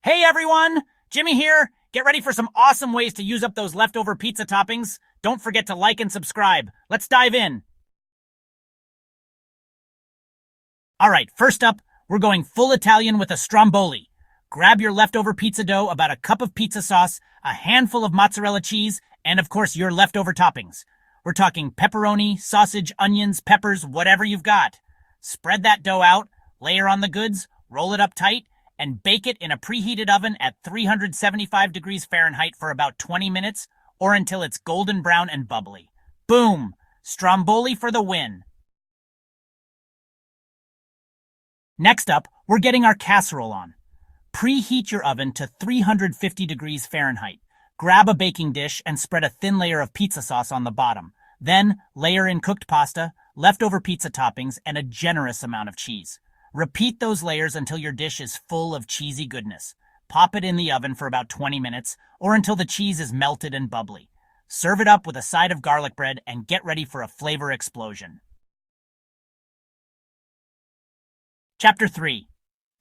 Hey everyone! Jimmy here. Get ready for some awesome ways to use up those leftover pizza toppings. Don't forget to like and subscribe. Let's dive in. Alright, first up, we're going full Italian with a stromboli. Grab your leftover pizza dough, about a cup of pizza sauce, a handful of mozzarella cheese, and of course your leftover toppings. We're talking pepperoni, sausage, onions, peppers, whatever you've got. Spread that dough out, layer on the goods, roll it up tight, and bake it in a preheated oven at 375 degrees Fahrenheit for about 20 minutes or until it's golden brown and bubbly. Boom! Stromboli for the win! Next up, we're getting our casserole on. Preheat your oven to 350 degrees Fahrenheit. Grab a baking dish and spread a thin layer of pizza sauce on the bottom. Then, layer in cooked pasta, leftover pizza toppings, and a generous amount of cheese. Repeat those layers until your dish is full of cheesy goodness. Pop it in the oven for about 20 minutes, or until the cheese is melted and bubbly. Serve it up with a side of garlic bread and get ready for a flavor explosion. Chapter 3.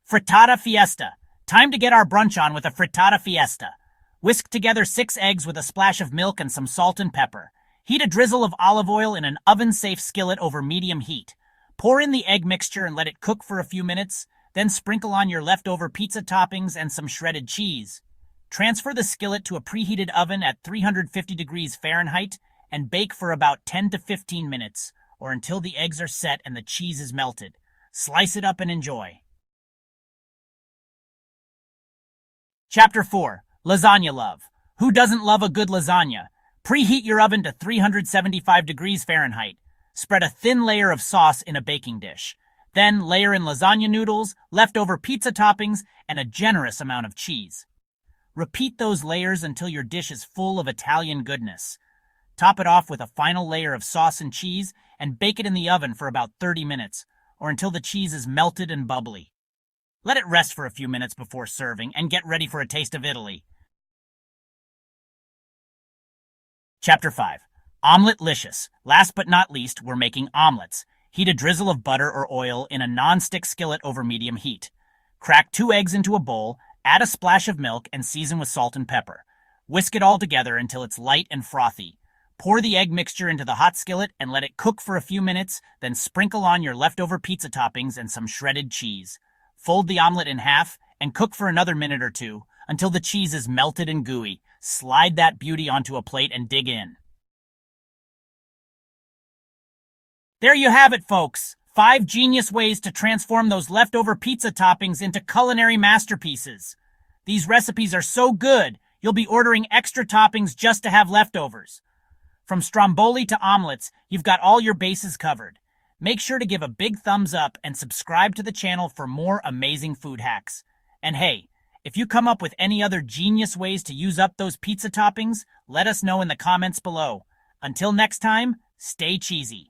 Frittata Fiesta. Time to get our brunch on with a frittata fiesta. Whisk together 6 eggs with a splash of milk and some salt and pepper. Heat a drizzle of olive oil in an oven-safe skillet over medium heat. Pour in the egg mixture and let it cook for a few minutes, then sprinkle on your leftover pizza toppings and some shredded cheese. Transfer the skillet to a preheated oven at 350 degrees Fahrenheit and bake for about 10 to 15 minutes, or until the eggs are set and the cheese is melted. Slice it up and enjoy. Chapter 4. Lasagna Love. Who doesn't love a good lasagna? Preheat your oven to 375 degrees Fahrenheit. Spread a thin layer of sauce in a baking dish. Then layer in lasagna noodles, leftover pizza toppings, and a generous amount of cheese. Repeat those layers until your dish is full of Italian goodness. Top it off with a final layer of sauce and cheese and bake it in the oven for about 30 minutes, or until the cheese is melted and bubbly. Let it rest for a few minutes before serving and get ready for a taste of Italy. Chapter 5. Omelet-licious. Last but not least, we're making omelets. Heat a drizzle of butter or oil in a non-stick skillet over medium heat. Crack 2 eggs into a bowl, add a splash of milk, and season with salt and pepper. Whisk it all together until it's light and frothy. Pour the egg mixture into the hot skillet and let it cook for a few minutes, then sprinkle on your leftover pizza toppings and some shredded cheese. Fold the omelet in half and cook for another minute or two until the cheese is melted and gooey. Slide that beauty onto a plate and dig in. There you have it, folks. 5 genius ways to transform those leftover pizza toppings into culinary masterpieces. These recipes are so good, you'll be ordering extra toppings just to have leftovers. From stromboli to omelets, you've got all your bases covered. Make sure to give a big thumbs up and subscribe to the channel for more amazing food hacks. And hey, if you come up with any other genius ways to use up those pizza toppings, let us know in the comments below. Until next time, stay cheesy.